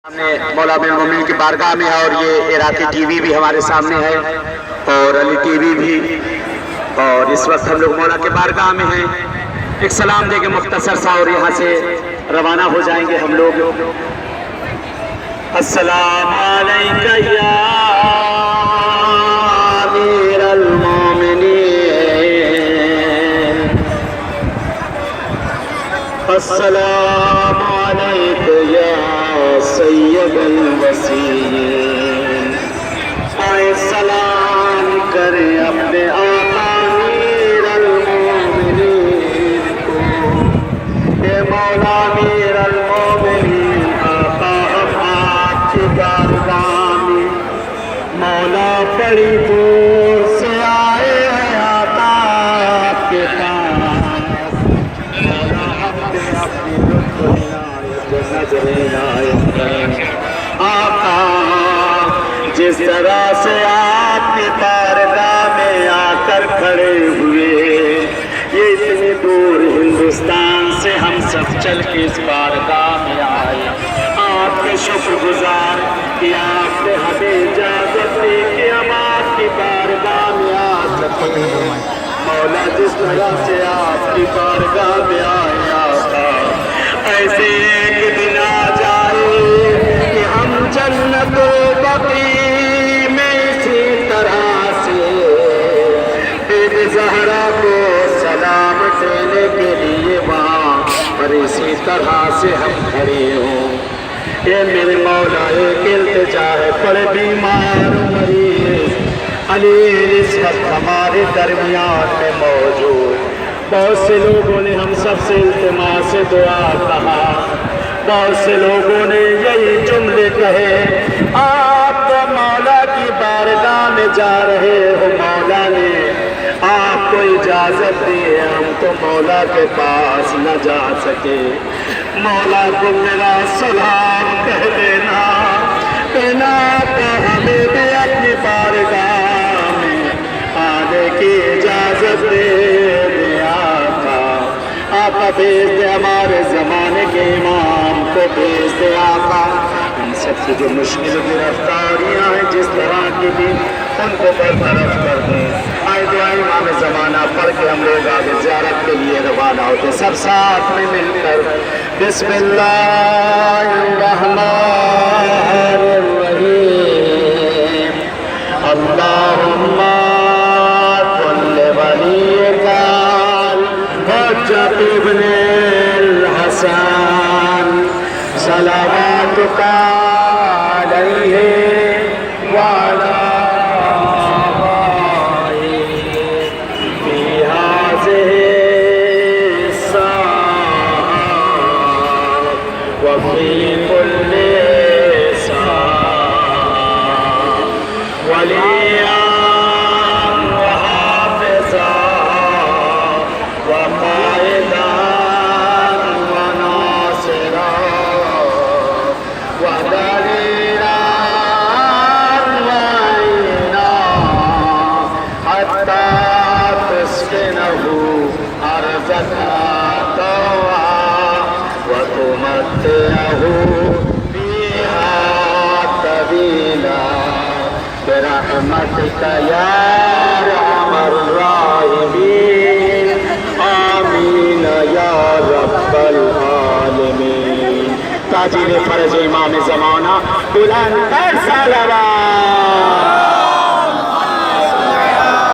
مولا ابن مومن کی بارگاہ میں ہے، اور یہ عراقی ٹی وی بھی ہمارے سامنے ہے اور علی ٹی وی بھی، اور اس وقت ہم لوگ مولا کے بارگاہ میں ہیں۔ ایک سلام دے کے مختصر سا اور یہاں سے روانہ ہو جائیں گے ہم لوگ۔ السلام علیکہ یا امیر المومنین، السلام علیکہ یا سید الوصیین۔ آئے سلام کریں اپنے آقا امیر المومنین کو، اے مولا امیر المومنین آقا ہم آپ کی بارگاہ میں مولا بڑی دور سے آئے ہیں آقا آپ کے پاس، مولا ہم نے اپنی لطف عنایت نظر عنایت کریں آقا، جس طرح سے آپ کی بارگاہ میں آ کر کھڑے ہوئے، یہ اتنی دور ہندوستان سے ہم سب چل کے اس بارگاہ میں آئے، آپ کے شکر گزار کہ آپ نے ہمیں اجازت دی کہ ہم آپ کی بارگاہ میں آ سکیں۔ مولا جس طرح سے آپ کی بارگاہ میں آئے آقا، ایسے ایک دن آ جائے کہ ہم جنت و بقیع میں اسی طرح سے بی بی زہرا کو سلام دینے کے لیے وہاں پر اسی طرح سے ہم کھڑے ہوں۔ یہ میرے مولا ایک التجا ہے، بڑے بیمار مریض علی اس وقت ہمارے درمیان میں موجود، بہت سے لوگوں نے ہم سب سے التماس دعا کہا، بہت سے لوگوں نے یہی جملے کہے، آپ تو مولا کی بارگاہ میں جا رہے ہو، مولا نے آپ کو اجازت دی ہے، ہم تو مولا کے پاس نہ جا سکے، مولا کو میرا سلام کہہ دینا، کہنا کہ ہمیں بھی اپنی بارگاہ میں آنے کی اجازت دے دیا تھا۔ آقا بھیج دے ہمارے زمانے کے امام کو، بھیج دے آقا، ان سب کی جو مشکل گرفتاریاں ہیں جس طرح کی بھی، ان کو برطرف کر دیں۔ آئے دعا امام زمانہ پڑھ کے ہم لوگ آگے زیارت کے لیے روانہ ہوتے، سب ساتھ میں مل کر بسم اللہ الرحمن الرحیم، اللہم کل ولیک الحجۃ ابن الحسن صلواتک علیہ وعلی وفي كل ساعة وليا وحافظا وقائدا وناصرا ودليلا وعينا حتى تسكنه أرضك طوعا وتمتعه فيها طويلا برحمتك يا ارحم الراحمين، آمین یا رب العالمین۔ تاجیل فرض امام زمانہ بلند صلوات